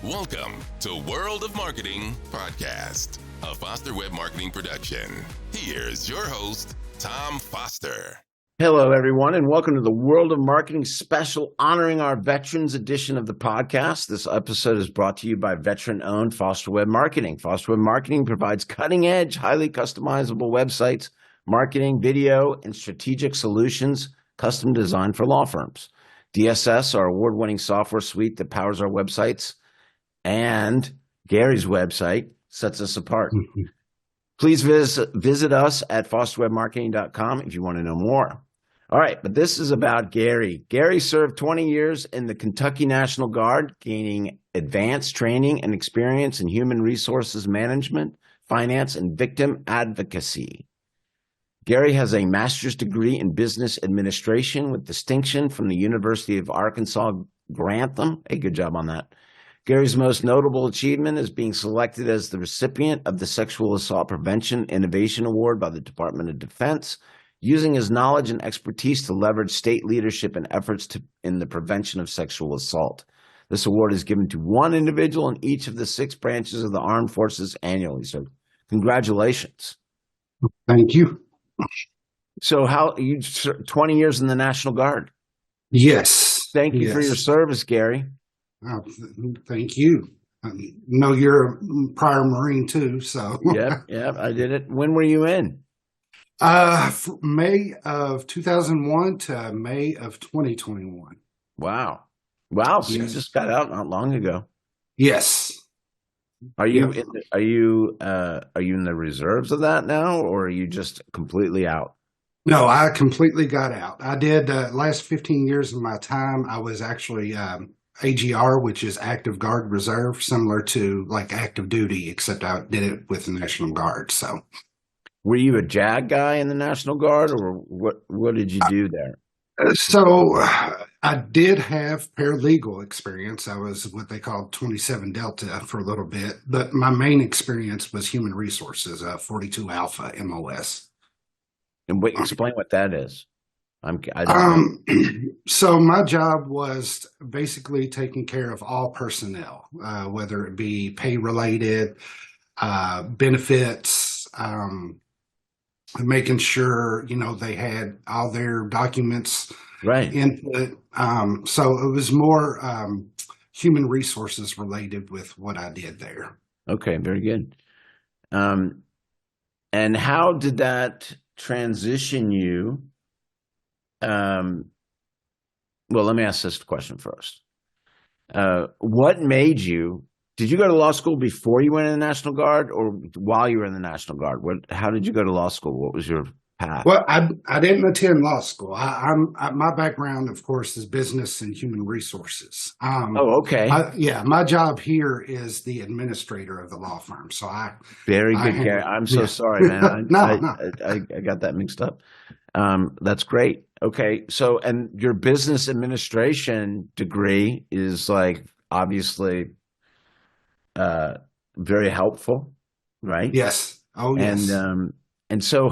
Welcome to World of Marketing Podcast, a Foster Web Marketing production. Here's your host, Tom Foster. Hello, everyone, and welcome to the World of Marketing special honoring our Veterans edition of the podcast. This episode is brought to you by veteran-owned Foster Web Marketing. Foster Web Marketing provides cutting-edge, highly customizable websites, marketing, video, and strategic solutions custom designed for law firms. DSS, our award-winning software suite that powers our websites, and Gary's website sets us apart. Please visit us at fosterwebmarketing.com if you want to know more. All right, but this is about Gary. Gary served 20 years in the Kentucky National Guard, gaining advanced training and experience in human resources management, finance, and victim advocacy. Gary has a master's degree in business administration with distinction from the University of Arkansas Grantham. Hey, good job on that. Gary's most notable achievement is being selected as the recipient of the Sexual Assault Prevention Innovation Award by the Department of Defense, using his knowledge and expertise to leverage state leadership and efforts in the prevention of sexual assault. This award is given to one individual in each of the 6 branches of the armed forces annually. So congratulations. Thank you. So how you 20 years in the National Guard? Yes. Thank you for your service, Gary. Thank you. No, you're a prior Marine too, so. Yep, I did it. When were you in? May of 2001 to May of 2021. Wow. So you just got out not long ago. Yes. Are you in the reserves of that now, or are you just completely out? No, I completely got out. I did last 15 years of my time. I was actually AGR, which is Active Guard Reserve, similar to like active duty, except I did it with the National Guard. So, were you a JAG guy in the National Guard, or what did you do there? So I did have paralegal experience. I was what they called 27 Delta for a little bit, but my main experience was human resources, 42 Alpha MOS. And explain what that is. So my job was basically taking care of all personnel, whether it be pay related, benefits, making sure, they had all their documents, input. So it was more human resources related with what I did there. Okay, very good. And how did that transition you? Well, let me ask this question first. What made you, did you go to law school before you went in the National Guard or while you were in the National Guard? How did you go to law school? What was your path? Well, I didn't attend law school. My background, of course, is business and human resources. Okay. My job here is the administrator of the law firm. So Very good, Gary. I'm so sorry, man. I got that mixed up. That's great. Okay. So, and your business administration degree is like obviously very helpful, right? Yes. Oh, yes. And so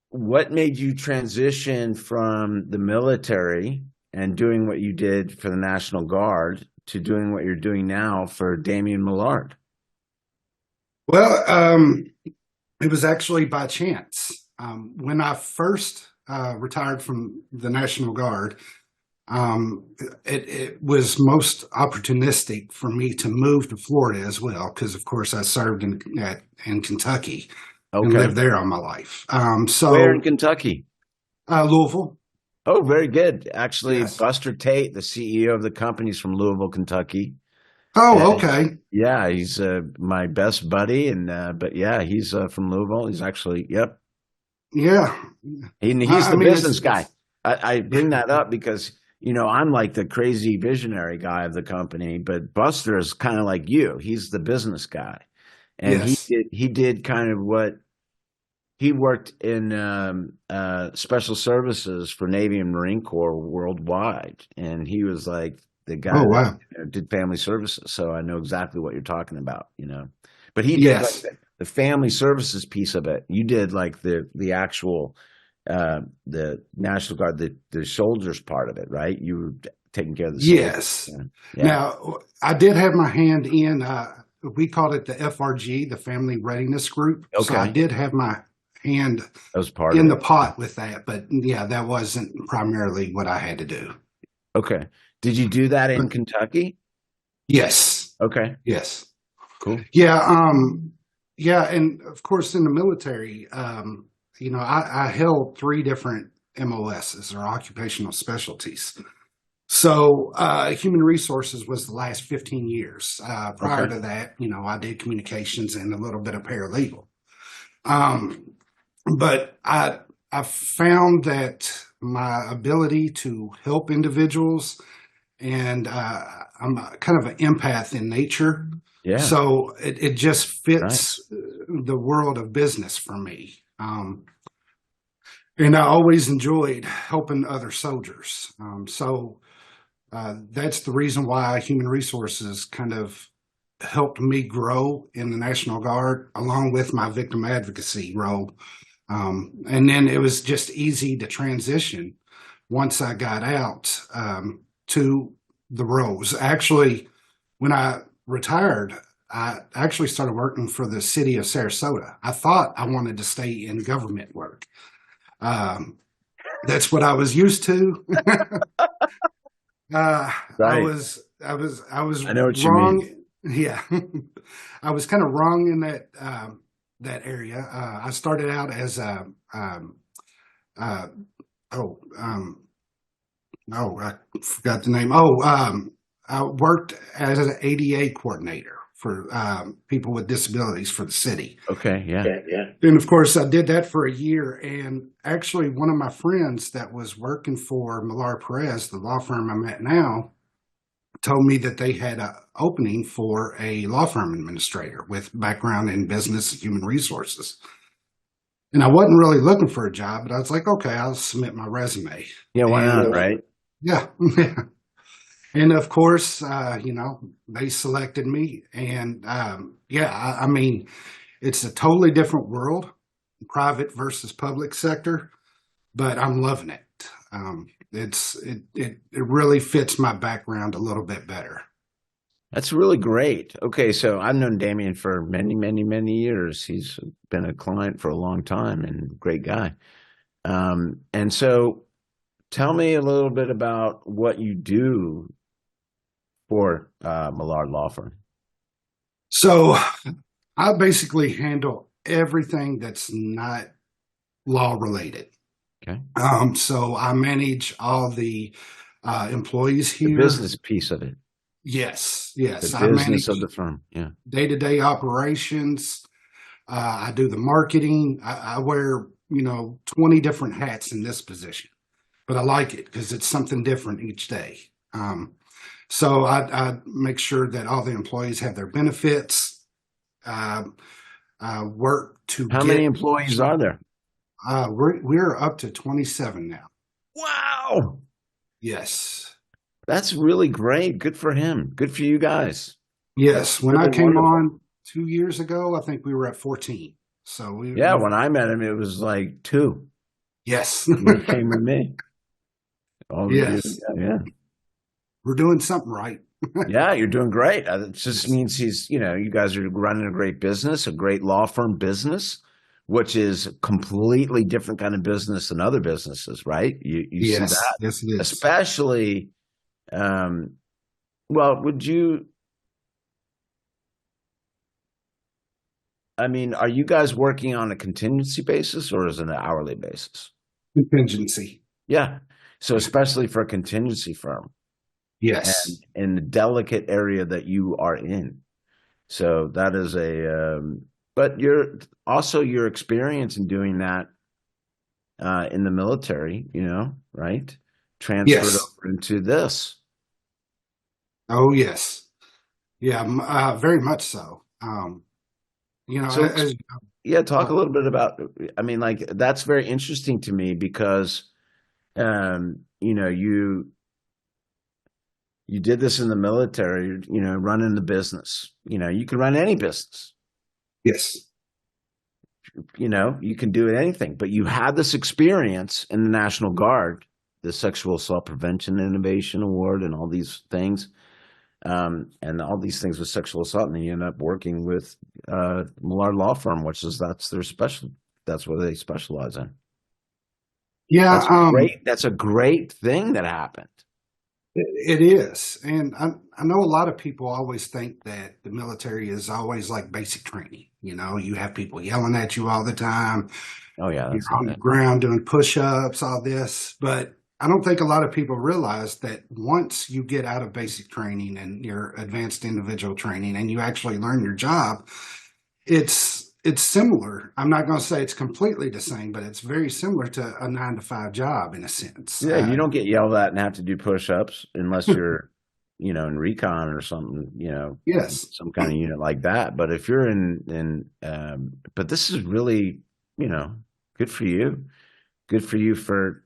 what made you transition from the military and doing what you did for the National Guard to doing what you're doing now for Damian Mallard? Well, it was actually by chance. When I first retired from the National Guard, it was most opportunistic for me to move to Florida as well, because of course I served in Kentucky and lived there all my life. So where in Kentucky? Louisville. Oh, very good. Actually, yes. Buster Tate, the CEO of the company, is from Louisville, Kentucky. Oh, okay. Yeah, he's my best buddy, but yeah, he's from Louisville. He's actually, yep. Yeah. He's the business guy. I bring that up because, I'm like the crazy visionary guy of the company, but Buster is kind of like you. He's the business guy. And yes. he did kind of what he worked in special services for Navy and Marine Corps worldwide. And he was like the guy that did family services. So I know exactly what you're talking about, But he did like the family services piece of it. You did like the actual the National Guard, the soldiers part of it, right? You were taking care of the soldiers. Yes. Yeah. Now, I did have my hand in, we called it the FRG, the Family Readiness Group. So I did have my hand That was part in of the it. pot with that. But yeah, that wasn't primarily what I had to do. Okay. Did you do that in Kentucky? Yes. Okay. Yes. Cool. Yeah. Yeah. And of course, in the military, I held 3 different MOSs, or occupational specialties. So human resources was the last 15 years. Prior to that, I did communications and a little bit of paralegal. But I found that my ability to help individuals, and I'm kind of an empath in nature. Yeah. So it just fits the world of business for me. And I always enjoyed helping other soldiers. That's the reason why human resources kind of helped me grow in the National Guard, along with my victim advocacy role. And then it was just easy to transition once I got out to the roles. Actually, when I retired, I actually started working for the city of Sarasota. I thought I wanted to stay in government work. That's what I was used to. I was I know what wrong. you mean. Yeah, I was kind of wrong in that area. I started out as I forgot the name. I worked as an ADA coordinator for people with disabilities for the city. Okay, yeah. And of course, I did that for a year. And actually, one of my friends that was working for Mallard Perez, the law firm I'm at now, told me that they had an opening for a law firm administrator with background in business and human resources. And I wasn't really looking for a job, but I was like, okay, I'll submit my resume. Yeah, why not, right? Yeah. And of course, they selected me. And I mean, it's a totally different world, private versus public sector, but I'm loving it. It really fits my background a little bit better. That's really great. Okay, so I've known Damien for many, many, many years. He's been a client for a long time and great guy. And so tell me a little bit about what you do for Mallard Law Firm. So I basically handle everything that's not law related. Okay. So I manage all the employees here. The business piece of it. Yes. The business of the firm. Yeah. Day-to-day operations. I do the marketing. I wear, 20 different hats in this position, but I like it because it's something different each day. So I make sure that all the employees have their benefits. I work to How many employees are there? We're up to 27 now. Wow. Yes. That's really great. Good for him. Good for you guys. Yes. When really I came wonderful. on 2 years ago, I think we were at 14. So when I met him, it was like 2. Yes. He came with me. Yes. Yeah. We're doing something right. Yeah, you're doing great. It just means you guys are running a great business, a great law firm business, which is a completely different kind of business than other businesses, right? You see that? Yes, it is. Especially, are you guys working on a contingency basis or is it an hourly basis? Contingency. Yeah. So especially for a contingency firm. Yes. And in the delicate area that you are in. So that is but your experience in doing that in the military, right? Transferred over into this. Oh, yes. Yeah, very much so. Talk a little bit about, that's very interesting to me because, you did this in the military, running the business. You can run any business. Yes. You can do anything, but you had this experience in the National Guard the Sexual Assault Prevention Innovation Award and all these things. And all these things with sexual assault, and then you end up working with Mallard Law Firm, that's what they specialize in. Yeah, that's great. That's a great thing that happened. It is. And I know a lot of people always think that the military is always like basic training. You know, you have people yelling at you all the time. Oh, yeah. You're on the ground doing push-ups, all this. But I don't think a lot of people realize that once you get out of basic training and your advanced individual training and you actually learn your job, it's similar. I'm not going to say it's completely the same, but it's very similar to a 9-to-5 job in a sense. Yeah, you don't get yelled at and have to do push-ups unless you're, you know, in recon or something, you know, yes, some kind of unit like that. But if you're but this is really, you know, good for you. Good for you for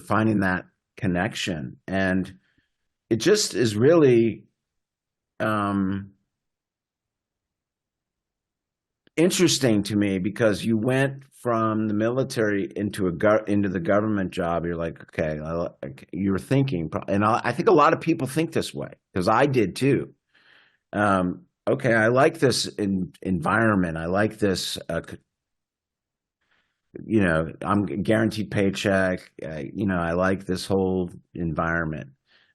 finding that connection. And it just is really interesting to me, because you went from the military into the government job. You're like, okay, you were thinking, and I think a lot of people think this way, because I did too. Okay, I like this environment. I like this you know, I'm guaranteed paycheck. You know, I like this whole environment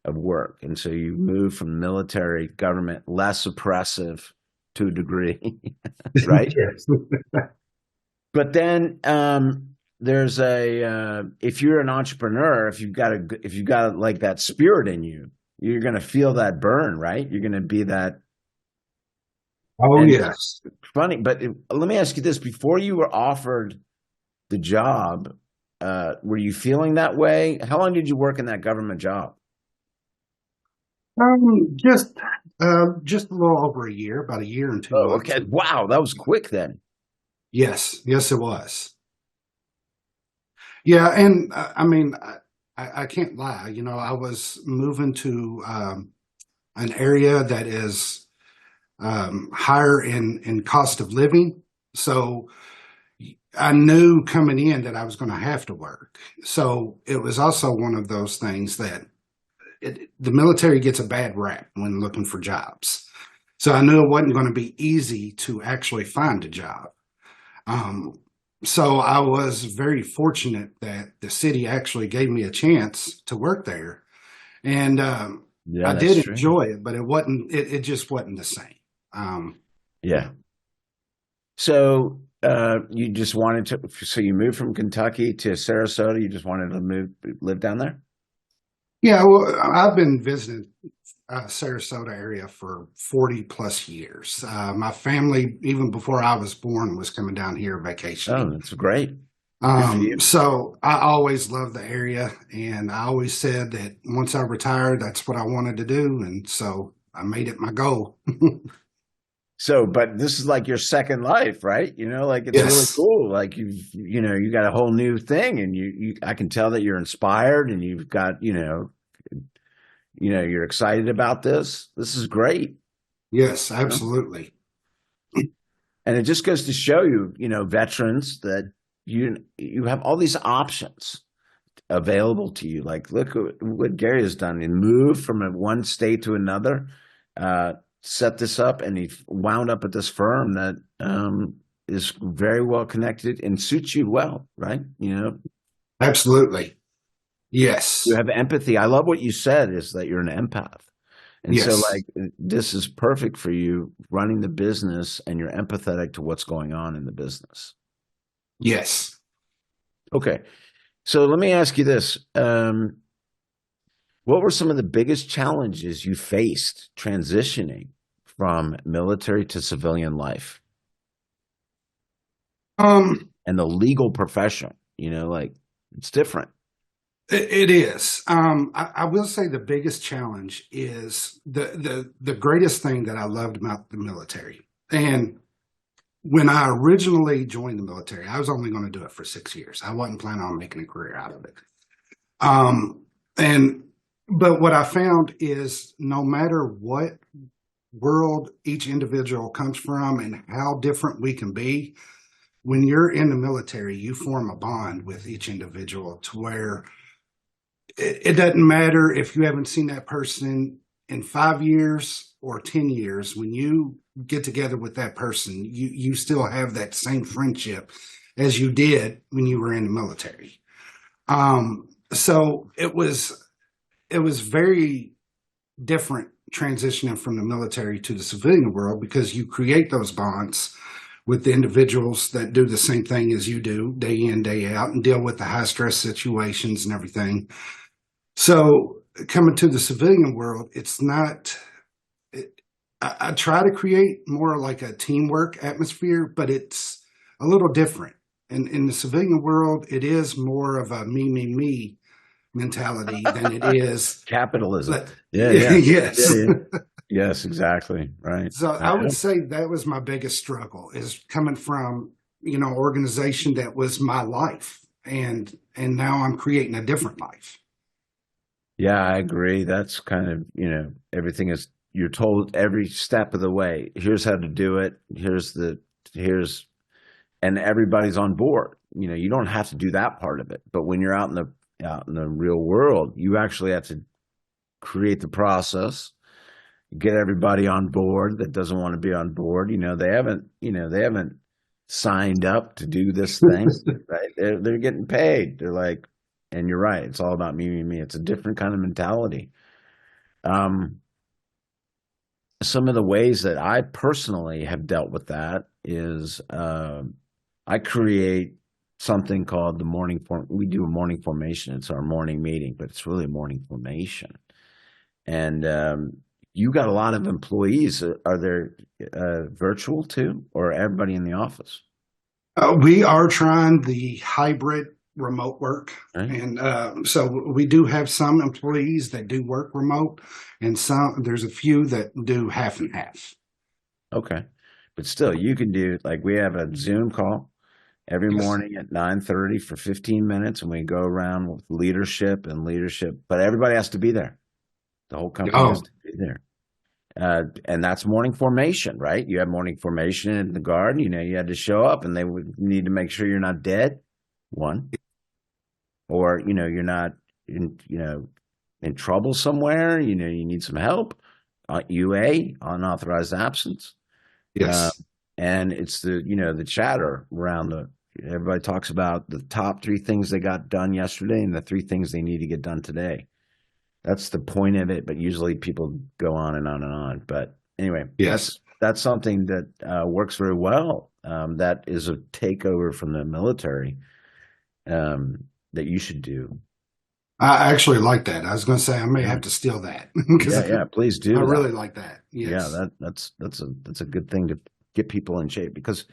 of work. And so you move from military, government, less oppressive to a degree, right? Yes. But then there's if you're an entrepreneur, if you've got like that spirit in you, you're going to feel that burn, right? You're going to be that. Oh, yes. Funny. But let me ask you this: before you were offered the job, were you feeling that way? How long did you work in that government job? Just a little over a year, about a year and 2 months. Okay. Wow. That was quick then. Yes, it was. Yeah. And I mean, I can't lie. You know, I was moving to an area that is higher in cost of living. So I knew coming in that I was going to have to work. So it was also one of those things that the military gets a bad rap when looking for jobs. So I knew it wasn't going to be easy to actually find a job. So I was very fortunate that the city actually gave me a chance to work there. And I did enjoy it, but it just wasn't the same. Yeah. So you just wanted to, so you moved from Kentucky to Sarasota. You just wanted to live down there? Yeah, well, I've been visiting Sarasota area for 40 plus years. My family, even before I was born, was coming down here vacationing. Oh, that's great. So I always loved the area, and I always said that once I retired, that's what I wanted to do. And so I made it my goal. So, but this is like your second life, right? You know, like it's really cool. Like you know, you got a whole new thing, and I can tell that you're inspired, and you've got, you know, you're excited about this. This is great. Yes, absolutely. And it just goes to show you, you know, veterans, that you have all these options available to you. Like, look what Gary has done. He moved from one state to another, set this up, and he wound up at this firm that is very well connected and suits you well, right? You know? Absolutely. Yes. You have empathy. I love what you said, is that you're an empath. And so, like, this is perfect for you running the business, and you're empathetic to what's going on in the business. Yes. Okay. So let me ask you this. What were some of the biggest challenges you faced transitioning from military to civilian life? And the legal profession, you know, like, it's different. It is. I will say the biggest challenge is the greatest thing that I loved about the military. And when I originally joined the military, I was only going to do it for 6 years. I wasn't planning on making a career out of it. But what I found is, no matter what world each individual comes from and how different we can be, when you're in the military, you form a bond with each individual to where it doesn't matter if you haven't seen that person in 5 years or 10 years. When you get together with that person, you still have that same friendship as you did when you were in the military. So it was very different transitioning from the military to the civilian world, because you create those bonds with the individuals that do the same thing as you do day in, day out, and deal with the high stress situations and everything. So coming to the civilian world, it's not, I try to create more like a teamwork atmosphere, but it's a little different. And in the civilian world, it is more of a me mentality than it is capitalism. Yes. Yes, exactly. Right. So I would say that was my biggest struggle, is coming from, organization that was my life. And now I'm creating a different life. Yeah, I agree. That's kind of, everything is, you're told every step of the way, here's how to do it. And everybody's on board. You don't have to do that part of it. But when you're out in the real world, you actually have to create the process, get everybody on board that doesn't want to be on board. They haven't signed up to do this thing, right? They're getting paid. They're like, and you're right. It's all about me. It's a different kind of mentality. Some of the ways that I personally have dealt with that is, I create something called the morning form. We do a morning formation. It's our morning meeting, but it's really a morning formation. And, you got a lot of employees. Are there virtual too, or everybody in the office? We are trying the hybrid remote work. Right. And so we do have some employees that do work remote, and there's a few that do half and half. Okay. But still, you can do, like, we have a Zoom call every morning at 9:30 for 15 minutes, and we go around with leadership, but everybody has to be there. The whole company has to be there. And that's morning formation, right? You have morning formation in the Guard. You had to show up, and they would need to make sure you're not dead, one, or you're not in trouble somewhere. You need some help. UA, unauthorized absence. Yes, and it's the chatter around everybody talks about the top 3 things they got done yesterday and the 3 things they need to get done today. That's the point of it, but usually people go on and on and on. But anyway, yes, that's something that works very well. That is a takeover from the military that you should do. I actually like that. I was going to say I may have to steal that. Yeah, please do. I really like that. Yes. Yeah, that's a good thing to get people in shape, because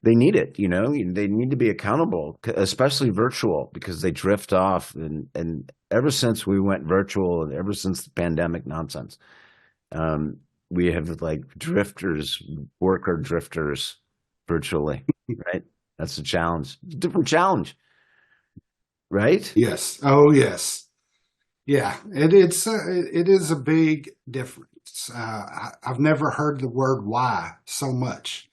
they need it. They need to be accountable, especially virtual, because they drift off. And ever since we went virtual, and ever since the pandemic nonsense, we have like worker drifters virtually, right? That's a challenge, different challenge, right? Yes. Oh, yes. Yeah, it is a big difference. I've never heard the word "why" so much.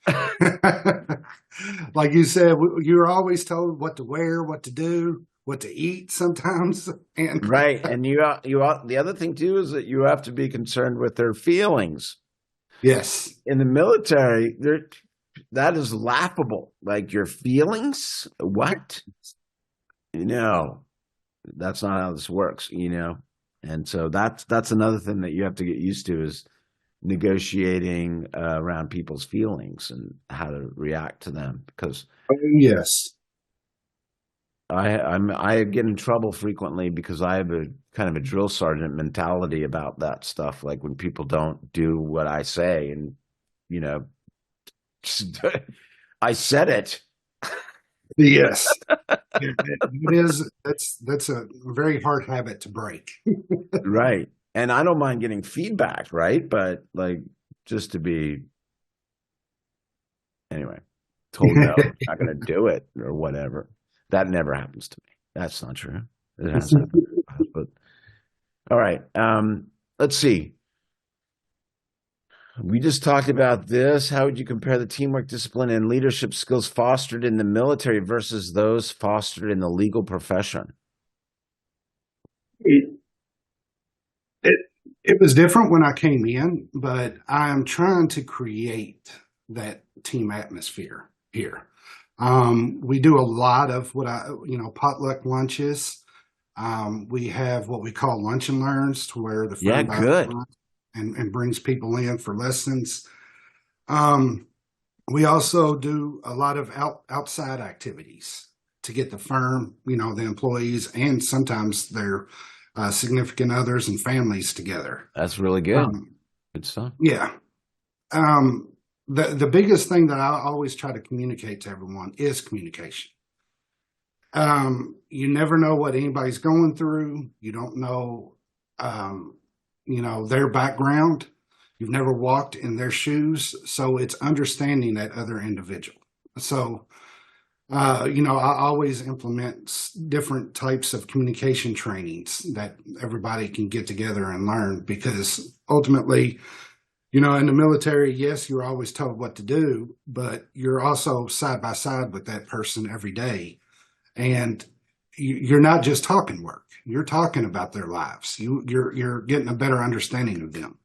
Like you said, you're always told what to wear, what to do, what to eat sometimes. And right. And the other thing too is that you have to be concerned with their feelings. Yes. In the military, that is laughable. Like, your feelings? What? That's not how this works, And so that's another thing that you have to get used to, is negotiating around people's feelings and how to react to them. Because yes, I get in trouble frequently because I have a kind of a drill sergeant mentality about that stuff. Like, when people don't do what I say, and I said it. Yes, it is. That's a very hard habit to break. Right. And I don't mind getting feedback, right? But just to be, anyway, told no, I'm not going to do it or whatever. That never happens to me. That's not true. It has happened. But all right. Let's see. We just talked about this. How would you compare the teamwork, discipline, and leadership skills fostered in the military versus those fostered in the legal profession? It it was different when I came in, but I am trying to create that team atmosphere here. We do a lot of potluck lunches. We have what we call lunch and learns, to where the Yeah, firm buys good. lunch and brings people in for lessons. Um, we also do a lot of outside activities to get the firm, the employees, and sometimes their significant others and families together. That's really good. Um, Good stuff. yeah. Um, the biggest thing that I always try to communicate to everyone is communication. You never know what anybody's going through. You don't know, their background. You've never walked in their shoes. So it's understanding that other individual. So, I always implement different types of communication trainings that everybody can get together and learn, because ultimately, in the military, yes, you're always told what to do, but you're also side by side with that person every day. And you're not just talking work, you're talking about their lives. You're getting a better understanding of them.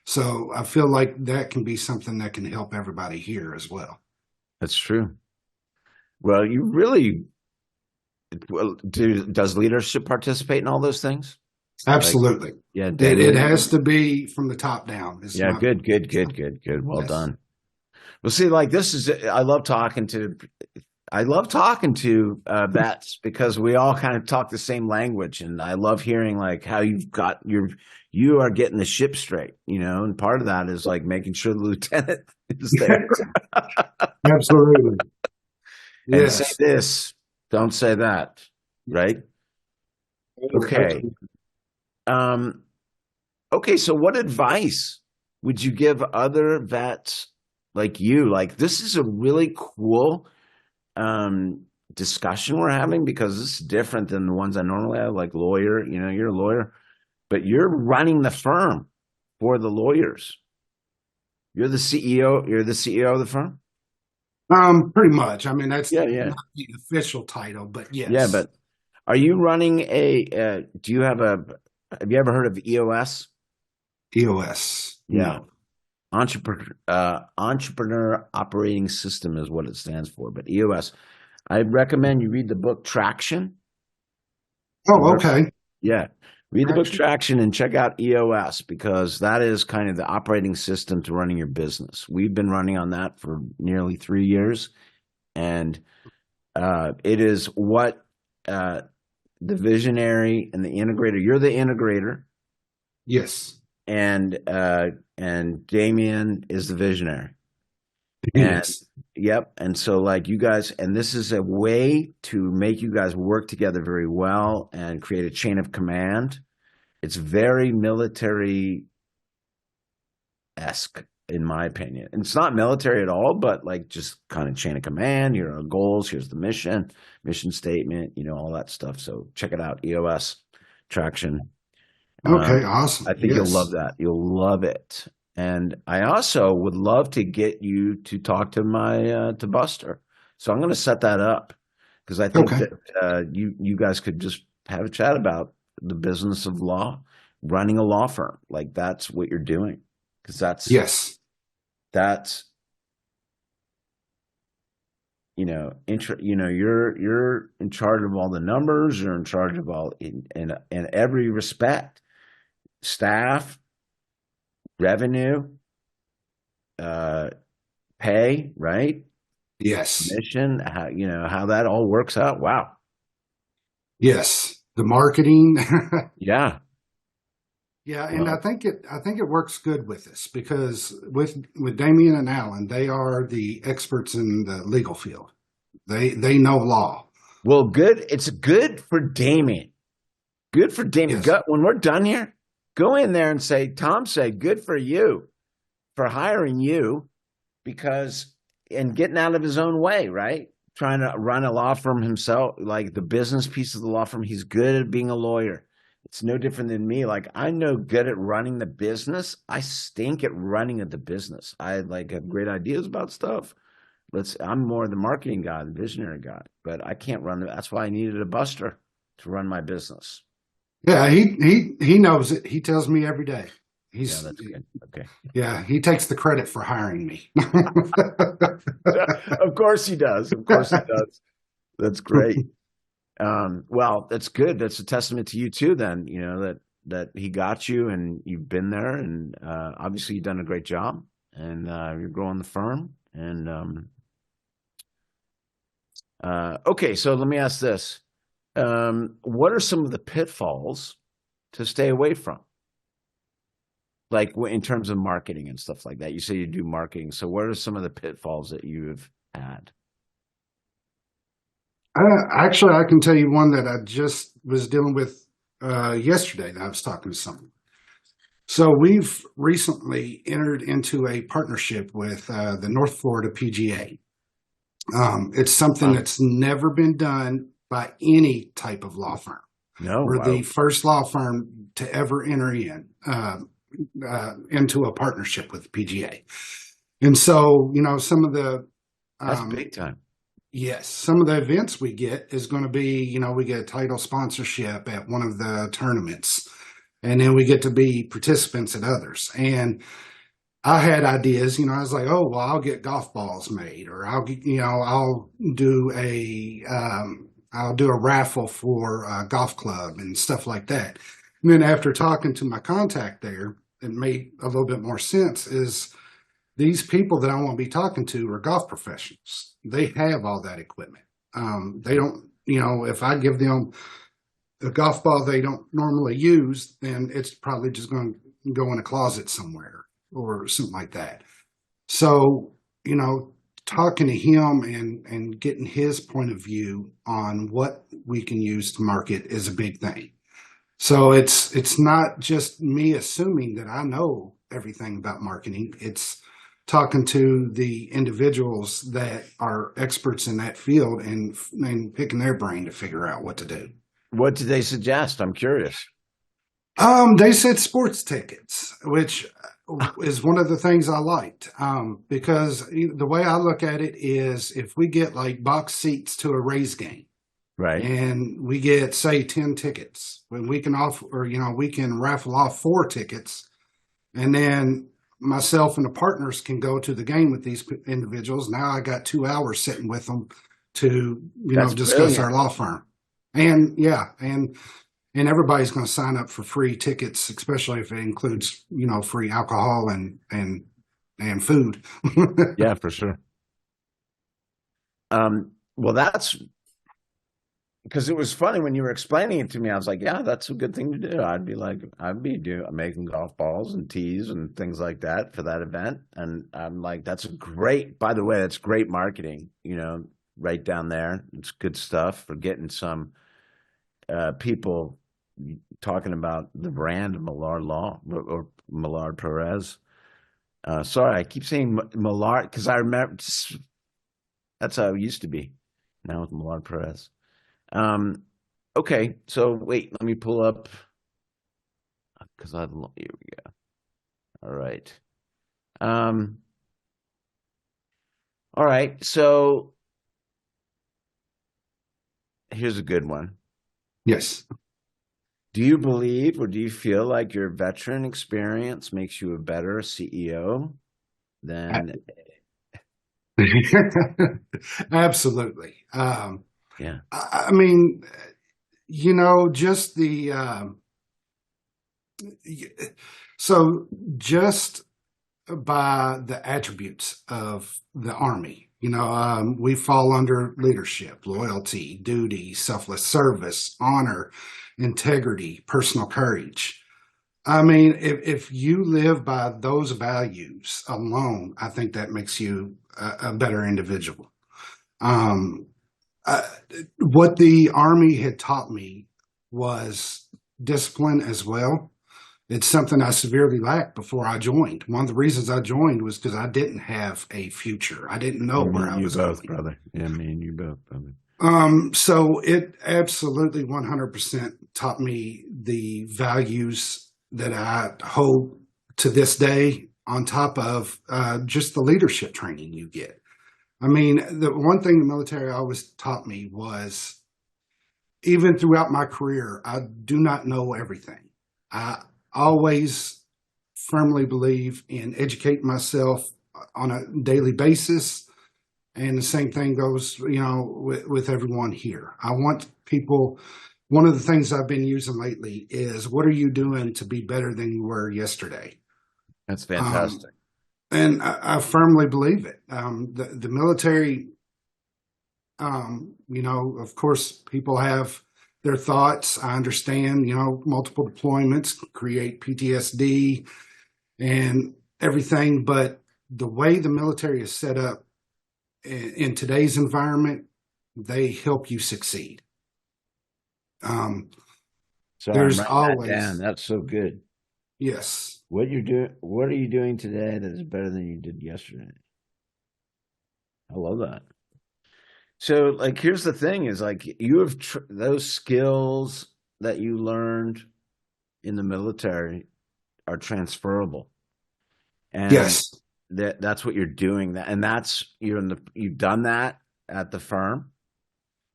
So I feel like that can be something that can help everybody here as well. That's true. Well, does leadership participate in all those things? Absolutely. Yeah, It has to be from the top down. Yeah, good. Well Yes. done. Well, see, like I love talking to vets, because we all kind of talk the same language, and I love hearing like how you are getting the ship straight, and part of that is like making sure the lieutenant is there. Absolutely. And Yes. say this, don't say that, right? Okay. Okay, so what advice would you give other vets like you? Like, this is a really cool discussion we're having, because this is different than the ones I normally have, like lawyer, you're a lawyer, but you're running the firm for the lawyers. You're the CEO of the firm? Pretty much. I mean, that's Yeah. not the official title, but yes. Yeah, but are you running have you ever heard of EOS? EOS. Yeah. No. Entrepreneur Operating System is what it stands for, but EOS. I recommend you read the book Traction. Oh, okay. Yeah. Read the book Traction. Traction and check out EOS, because that is kind of the operating system to running your business. We've been running on that for nearly 3 years, and it is what the visionary and the integrator. You're the integrator. Yes. And Damien is the visionary. Yes. Yep. And so like you guys, and this is a way to make you guys work together very well and create a chain of command. It's very military-esque, in my opinion. And it's not military at all, but like just kind of chain of command. Here are our goals. Here's the mission statement, all that stuff. So check it out. EOS Traction. Okay, awesome. I think you'll love that. You'll love it. And I also would love to get you to talk to to Buster. So I'm going to set that up, because I think that you guys could just have a chat about the business of law, running a law firm. Like, that's what you're doing, because that's you're in charge of all the numbers. You're in charge of all in every respect. Staff, revenue, pay, right? Yes. Commission, how that all works out. Wow. Yes. The marketing. Yeah. Yeah, and I think it works good with us, because with Damien and Alan, they are the experts in the legal field. They know law. Well, good. It's good for Damien. Good for Damien. Yes. When we're done here, go in there and say, Tom said, good for you for hiring you, and getting out of his own way, right? Trying to run a law firm himself, like the business piece of the law firm. He's good at being a lawyer. It's no different than me. Like, I'm no good at running the business. I stink at running the business. I have great ideas about stuff. I'm more the marketing guy, the visionary guy, but I can't run. That's why I needed a Buster to run my business. Yeah, he knows it. He tells me every day. Yeah, that's good. Okay. Yeah, he takes the credit for hiring me. Of course he does. Of course he does. That's great. Well, that's good. That's a testament to you too, then, that he got you and you've been there, and obviously you've done a great job, and you're growing the firm. And okay, so let me ask this. What are some of the pitfalls to stay away from? Like in terms of marketing and stuff like that. You say you do marketing. So what are some of the pitfalls that you've had? Actually, I can tell you one that I just was dealing with yesterday that I was talking to someone. So we've recently entered into a partnership with the North Florida PGA. It's something that's never been done by any type of law firm. No, we're the first law firm to ever enter into a partnership with the PGA. And so, some of the that's big time. Yes, some of the events we get is going to be, we get a title sponsorship at one of the tournaments, and then we get to be participants at others. And I had ideas, I was like, oh, well, I'll get golf balls made, or I'll do a raffle for a golf club and stuff like that. And then after talking to my contact there, it made a little bit more sense is these people that I want to be talking to are golf professionals. They have all that equipment. They don't, if I give them a golf ball they don't normally use, then it's probably just going to go in a closet somewhere or something like that. So, talking to him and getting his point of view on what we can use to market is a big thing. So it's not just me assuming that I know everything about marketing. It's talking to the individuals that are experts in that field and picking their brain to figure out what to do. What did they suggest? I'm curious. They said sports tickets, which is one of the things I liked, because the way I look at it is if we get like box seats to a Rays game, right, and we get, say, 10 tickets, when we can we can raffle off 4 tickets, and then myself and the partners can go to the game with these individuals. Now I got 2 hours sitting with them to, discuss brilliant. Our law firm. And and everybody's going to sign up for free tickets, especially if it includes, free alcohol and food. Yeah, for sure. Well, that's because it was funny when you were explaining it to me. I was like, yeah, that's a good thing to do. I'd be making golf balls and tees and things like that for that event. And I'm like, by the way, that's great marketing, right down there. It's good stuff for getting some people talking about the brand of Mallard Law or Mallard Perez. Sorry, I keep saying Mallard because I remember that's how it used to be. Now it's Mallard Perez. Okay, so wait, let me pull up because here we go. All right. All right, so here's a good one. Yes. Do you believe or do you feel like your veteran experience makes you a better CEO than? Absolutely. Yeah. I mean, just so just by the attributes of the Army, we fall under leadership, loyalty, duty, selfless service, honor, integrity, personal courage. I mean, if you live by those values alone, I think that makes you a better individual. What the Army had taught me was discipline as well. It's something I severely lacked before I joined. One of the reasons I joined was because I didn't have a future. I didn't know where I was going. You both, brother. Yeah, me and you both, brother. So it absolutely 100% taught me the values that I hold to this day, on top of just the leadership training you get. I mean, the one thing the military always taught me was even throughout my career, I do not know everything. I always firmly believe in educating myself on a daily basis. And the same thing goes, with everyone here. I want people, one of the things I've been using lately is, what are you doing to be better than you were yesterday? That's fantastic. And I firmly believe it. The military, of course, people have their thoughts. I understand, multiple deployments create PTSD and everything. But the way the military is set up in today's environment, they help you succeed. So There's I'm writing always, that down. That's so good. yes. What are you doing today that is better than you did yesterday? I love that. So, like, here's the thing: is like you have those skills that you learned in the military are transferable, and Yes. that's what you're doing. And you've done that at the firm,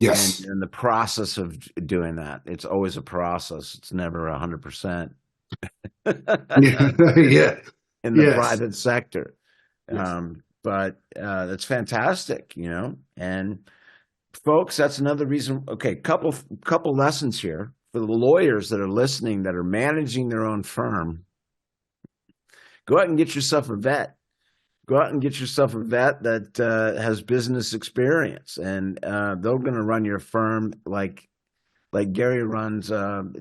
Yes. and you're in the process of doing that. It's always a process. It's never 100%. Yeah. In the Yes. private sector. Yes. But that's fantastic, and folks, that's another reason. Okay, couple lessons here for the lawyers that are listening that are managing their own firm. Go out and get yourself a vet. Go out and get yourself a vet that has business experience, and they're going to run your firm like Gary runs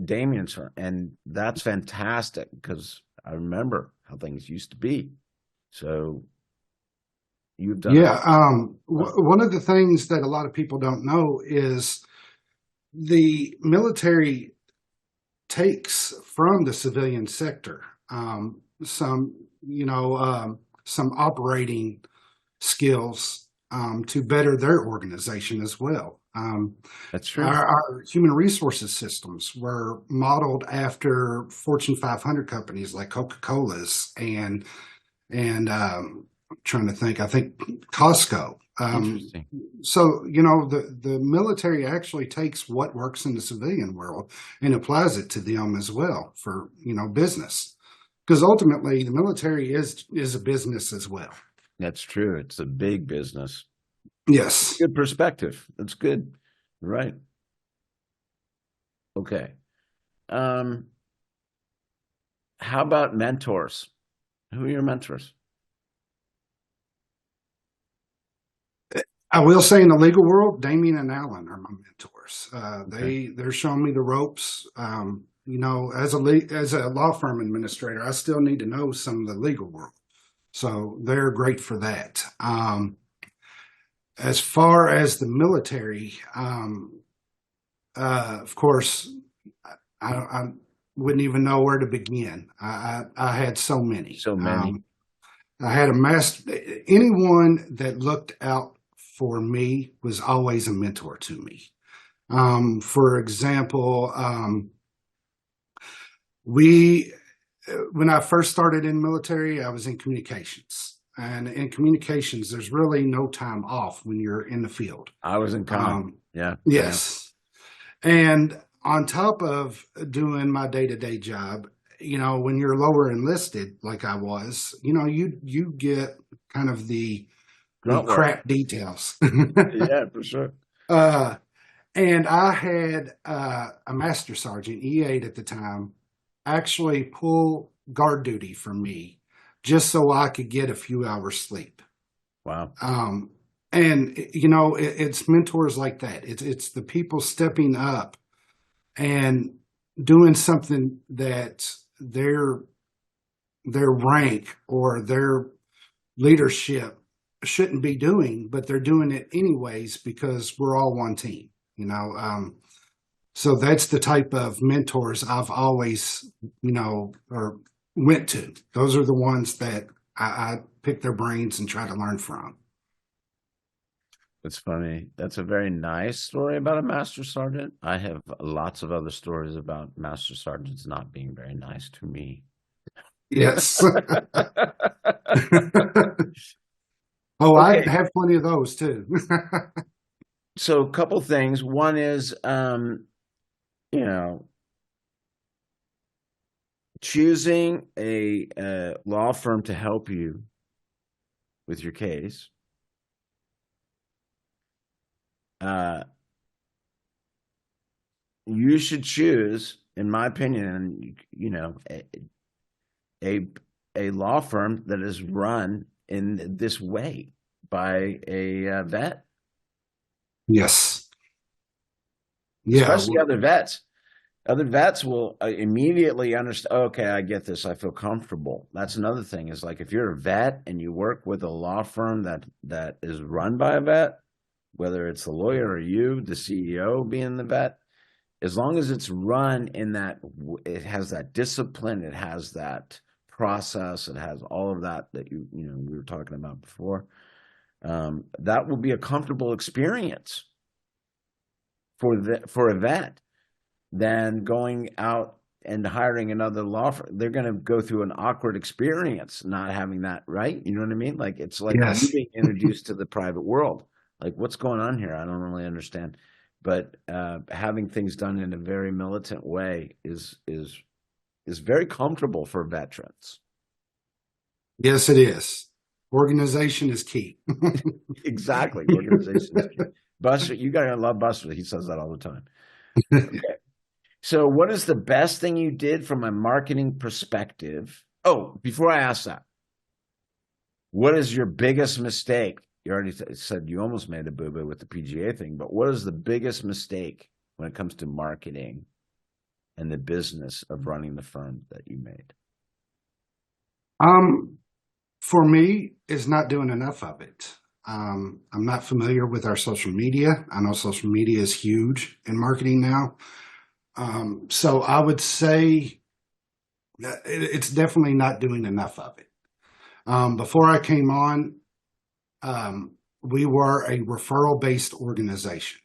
Damien's firm, and that's fantastic because I remember how things used to be. So you've done Yeah. One of the things that a lot of people don't know is the military takes from the civilian sector some, some operating skills to better their organization as well. That's true. Our human resources systems were modeled after Fortune 500 companies like Coca-Cola's and I'm trying to think, I think Costco. Interesting. So, the military actually takes what works in the civilian world and applies it to them as well for, business. Because ultimately the military is a business as well. That's true. It's a big business. Yes. Good perspective. That's good. Right. Okay. How about mentors? Who are your mentors? I will say in the legal world, Damien and Alan are my mentors. They're showing me the ropes. As a law firm administrator, I still need to know some of the legal world. So they're great for that. As far as the military, of course, I wouldn't even know where to begin. I had so many. So many. I had a anyone that looked out for me was always a mentor to me. For example, when I first started in military, I was in communications. And in communications, there's really no time off when you're in the field. I was in comm. Yeah. Yes. Yeah. And on top of doing my day-to-day job, when you're lower enlisted, like I was, you get kind of the crap details. Yeah, for sure. And I had a master sergeant, E8 at the time, actually pull guard duty for me just so I could get a few hours sleep. Wow. And it's mentors like that. It's the people stepping up and doing something that their rank or their leadership shouldn't be doing, but they're doing it anyways because we're all one team. So that's the type of mentors I've always, or went to. Those are the ones that I pick their brains and try to learn from. That's funny. That's a very nice story about a master sergeant. I have lots of other stories about master sergeants not being very nice to me. Yes. Okay. I have plenty of those too. So a couple things. One is you know, choosing a law firm to help you with your case, you should choose, in my opinion, you know, a law firm that is run in this way by a vet. Yes. Yeah. Especially other vets. Other vets will immediately understand, okay, I get this. I feel comfortable. That's another thing is like if you're a vet and you work with a law firm that is run by a vet, whether it's the lawyer or you, the CEO being the vet, as long as it's run in that, it has that discipline, it has that process, it has all of that you know we were talking about before. That will be a comfortable experience for a vet. Than going out and hiring another law firm. They're going to go through an awkward experience not having that, right? You know what I mean? Like it's like you being introduced to the private world. Like what's going on here? I don't really understand. But having things done in a very militant way is very comfortable for veterans. Yes, it is. Organization is key. Exactly. Organization is key. Buster, you got to love Buster. He says that all the time. Okay. So what is the best thing you did from a marketing perspective? Oh, before I ask that, what is your biggest mistake? You already said you almost made a boo-boo with the PGA thing, but what is the biggest mistake when it comes to marketing and the business of running the firm that you made? For me, is not doing enough of it. I'm not familiar with our social media. I know social media is huge in marketing now. So I would say that it's definitely not doing enough of it. Before I came on, we were a referral-based organization.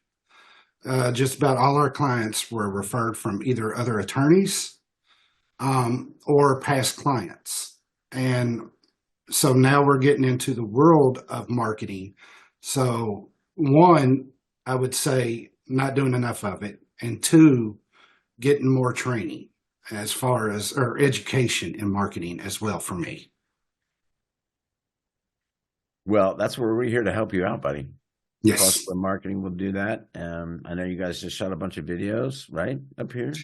Just about all our clients were referred from either other attorneys or past clients. And so now we're getting into the world of marketing. So one, I would say not doing enough of it. And two, getting more training as far as, or education in marketing as well for me. Well, that's where we're here to help you out, buddy. Yes. Possible marketing will do that. I know you guys just shot a bunch of videos, right, up here?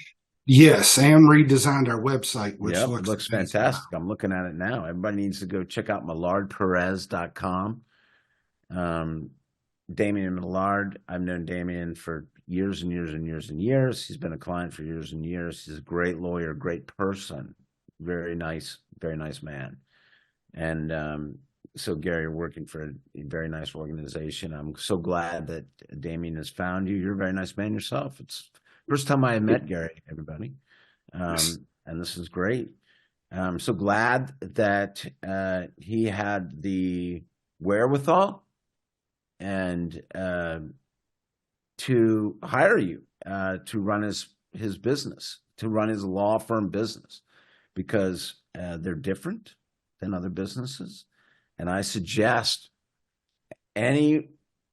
Yes, and redesigned our website, which looks fantastic. I'm looking at it now. Everybody needs to go check out MallardPerez.com. Damian Mallard, I've known Damian for years and years and years and years. He's been a client for years and years. He's a great lawyer, great person, very nice man. And so Gary, you're working for a very nice organization. I'm so glad that Damian has found you. You're a very nice man yourself. It's first time I met Gary, everybody. And this is great. I'm so glad that he had the wherewithal and to hire you to run his business, to run his law firm business, because they're different than other businesses. And I suggest any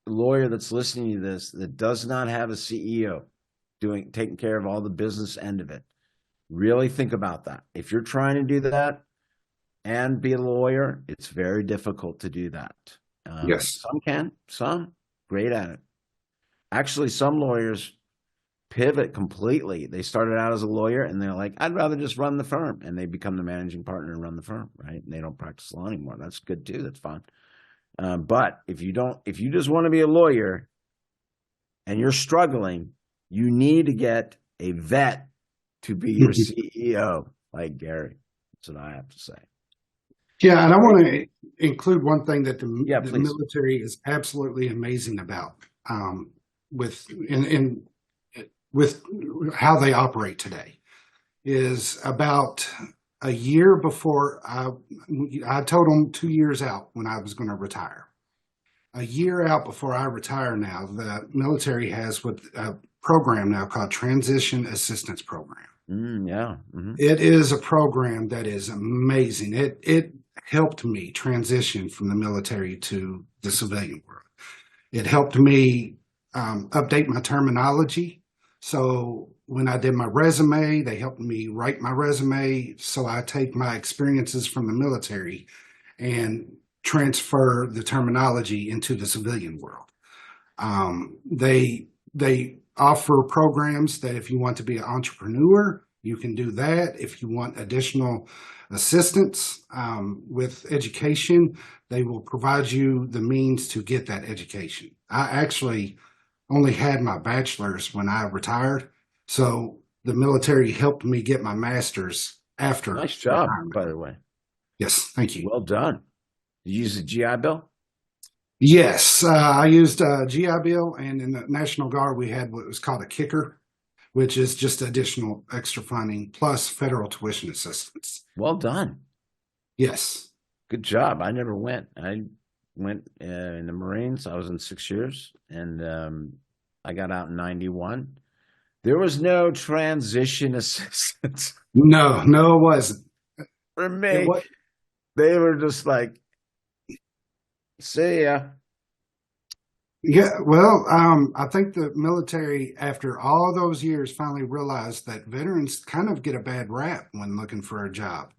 lawyer that's listening to this that does not have a CEO taking care of all the business end of it, really think about that. If you're trying to do that and be a lawyer, it's very difficult to do that. Yes. Some can, some great at it. Actually, some lawyers pivot completely. They started out as a lawyer and they're like, I'd rather just run the firm. And they become the managing partner and run the firm, right? And they don't practice law anymore. That's good too. That's fine. But if you just want to be a lawyer and you're struggling, you need to get a vet to be your CEO, like Gary. That's what I have to say. Yeah, and I want to include one thing that the please. Military is absolutely amazing about with how they operate today. Is about a year before I told them 2 years out when I was going to retire. A year out before I retire now, the military has a program now called Transition Assistance Program. Yeah. Mm-hmm. It is a program that is amazing. It helped me transition from the military to the civilian world. It helped me update my terminology. So when I did my resume, they helped me write my resume. So I take my experiences from the military and transfer the terminology into the civilian world. They offer programs that if you want to be an entrepreneur, you can do that. If you want additional assistance with education, they will provide you the means to get that education. I actually only had my bachelor's when I retired, so the military helped me get my master's after. Nice job, retirement. by the way. Yes, thank you. Well done. Did you use the GI Bill? Yes, I used GI Bill, and in the National Guard, we had what was called a kicker, which is just additional extra funding plus federal tuition assistance. Well done. Yes. Good job. I never went. I went in the Marines. I was in 6 years, and I got out in 91. There was no transition assistance No, it wasn't. for me. They were just like, see ya. Yeah, well, I think the military, after all those years, finally realized that veterans kind of get a bad rap when looking for a job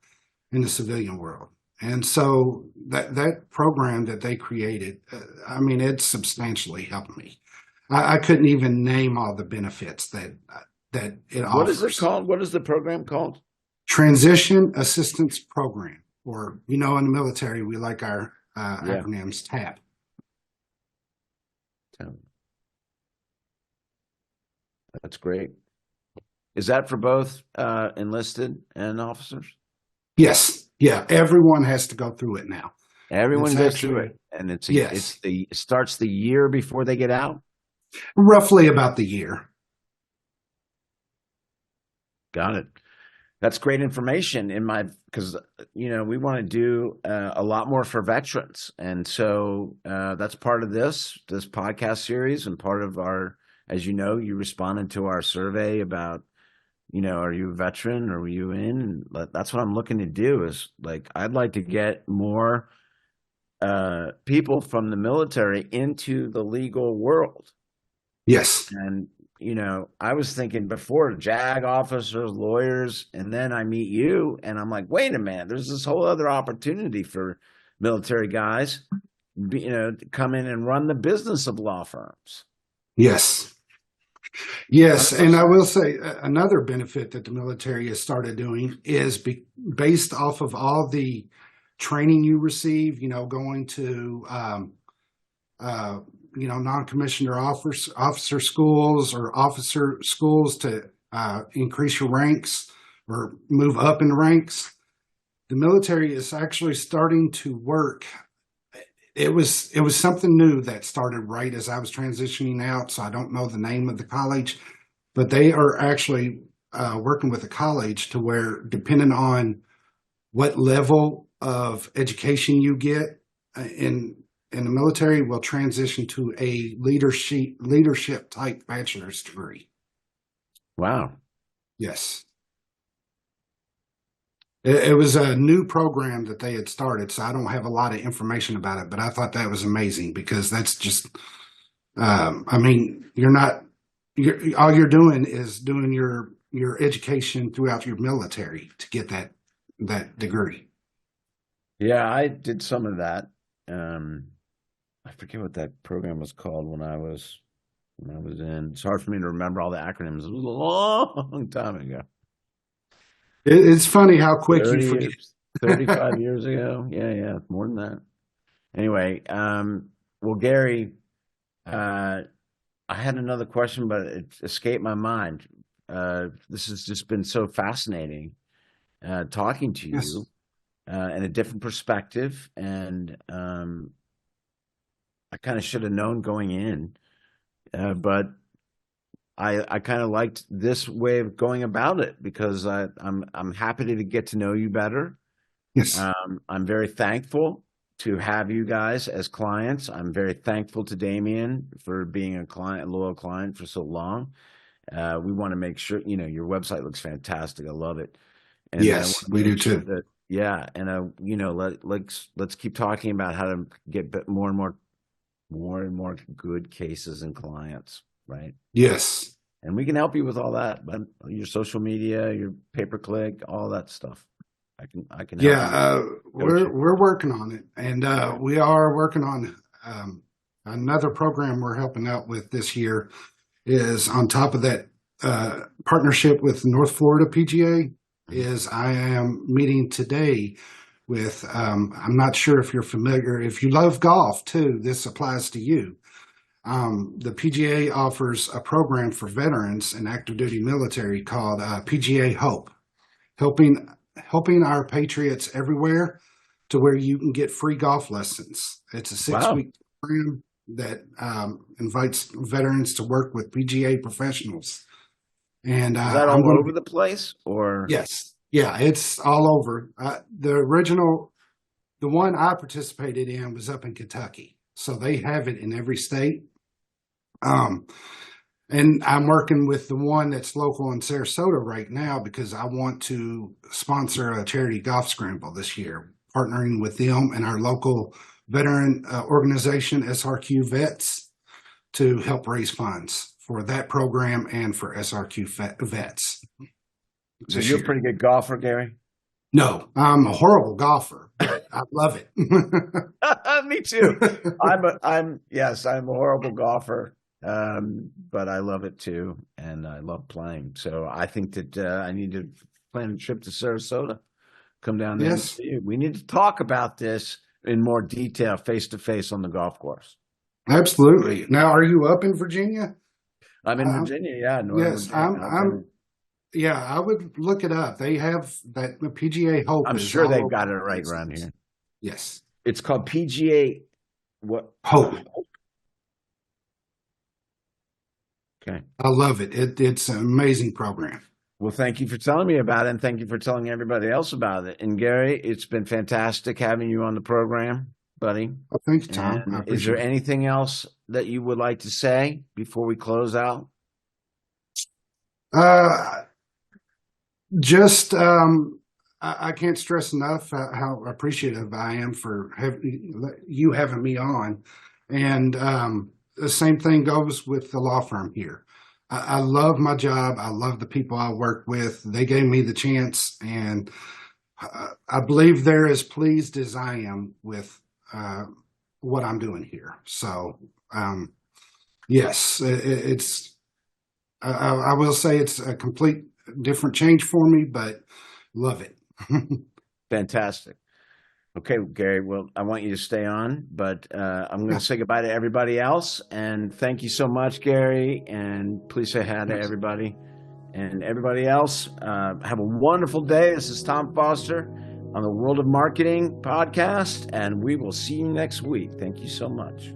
in the civilian world. And so that program that they created, I mean, it substantially helped me. I couldn't even name all the benefits that it offers. What is it called? What is the program called? Transition Assistance Program, or, in the military, we like our acronyms, TAP. That's great. Is that for both enlisted and officers? Yes. Yeah. Everyone has to go through it now. Everyone goes through it, and it starts the year before they get out. Roughly about the year. Got it. That's great information because we want to do a lot more for veterans, and so that's part of this podcast series, and part of our, as you know, you responded to our survey about, are you a veteran or were you in? And that's what I'm looking to do. Is like I'd like to get more people from the military into the legal world. Yes, and. I was thinking before JAG officers, lawyers, and then I meet you and I'm like, wait a minute, there's this whole other opportunity for military guys, to come in and run the business of law firms. Yes. Yes. 100%. And I will say another benefit that the military has started doing is based off of all the training you receive, going to, non-commissioned or officer schools or officer schools to increase your ranks or move up in the ranks. The military is actually starting to work. It was something new that started right as I was transitioning out, so I don't know the name of the college, but they are actually working with a college to where, depending on what level of education you get in the military, will transition to a leadership type bachelor's degree. Wow. Yes. It was a new program that they had started, so I don't have a lot of information about it, but I thought that was amazing because that's just, all you're doing is doing your education throughout your military to get that degree. Yeah, I did some of that. I forget what that program was called when I was in. It's hard for me to remember all the acronyms. It was a long time ago. It's funny how quick you forget. 35 years ago. Yeah, more than that. Anyway, well, Gary, I had another question, but it escaped my mind. This has just been so fascinating talking to you. Yes. And a different perspective, and I kind of should have known going in, but I kind of liked this way of going about it because I'm happy to get to know you better. Yes. I'm very thankful to have you guys as clients. I'm very thankful to Damien for being a loyal client for so long. We want to make sure, your website looks fantastic. I love it. And yes, we do too. Yeah, and let's keep talking about how to get more and more good cases and clients, right? Yes, And we can help you with all that, but your social media, your pay-per-click, all that stuff. I can help you. We're working on it, and we are working on another program we're helping out with this year. Is on top of that partnership with North Florida PGA. Is I am meeting today with I'm not sure if you're familiar. If you love golf too, this applies to you. The PGA offers a program for veterans and active duty military called PGA H.O.P.E, helping our patriots everywhere to where you can get free golf lessons. It's a 6-week program that invites veterans to work with PGA professionals. And is that all over the place, or? Yes, yeah, it's all over. The one I participated in was up in Kentucky, so they have it in every state. And I'm working with the one that's local in Sarasota right now because I want to sponsor a charity golf scramble this year, partnering with them and our local veteran organization, SRQ Vets, to help raise funds for that program and for SRQ Vets. So you're a pretty good golfer, Gary? No, I'm a horrible golfer, but I love it. Me too. I'm a horrible golfer. But I love it too, and I love playing. So I think that I need to plan a trip to Sarasota, come down there. Yes. And see you. We need to talk about this in more detail, face to face on the golf course. Absolutely. Now, are you up in Virginia? I'm in Virginia. Yeah. Yes, Virginia. Yeah, I would look it up. They have that PGA H.O.P.E. I'm sure they've got it right around here. Yes, it's called PGA what? H.O.P.E. Okay. I love it. It's an amazing program. Well, thank you for telling me about it, and thank you for telling everybody else about it. And Gary, it's been fantastic having you on the program, buddy. Well, thank you, Tom. Is there anything else that you would like to say before we close out? I can't stress enough how appreciative I am for you having me on. And the same thing goes with the law firm here. I love my job. I love the people I work with. They gave me the chance, and I believe they're as pleased as I am with what I'm doing here. So, yes, I will say it's a complete different change for me, but love it. Fantastic. Okay, Gary, well, I want you to stay on, but I'm going to say goodbye to everybody else. And thank you so much, Gary. And please say hi to everybody. And everybody else, have a wonderful day. This is Tom Foster on the World of Marketing podcast, and we will see you next week. Thank you so much.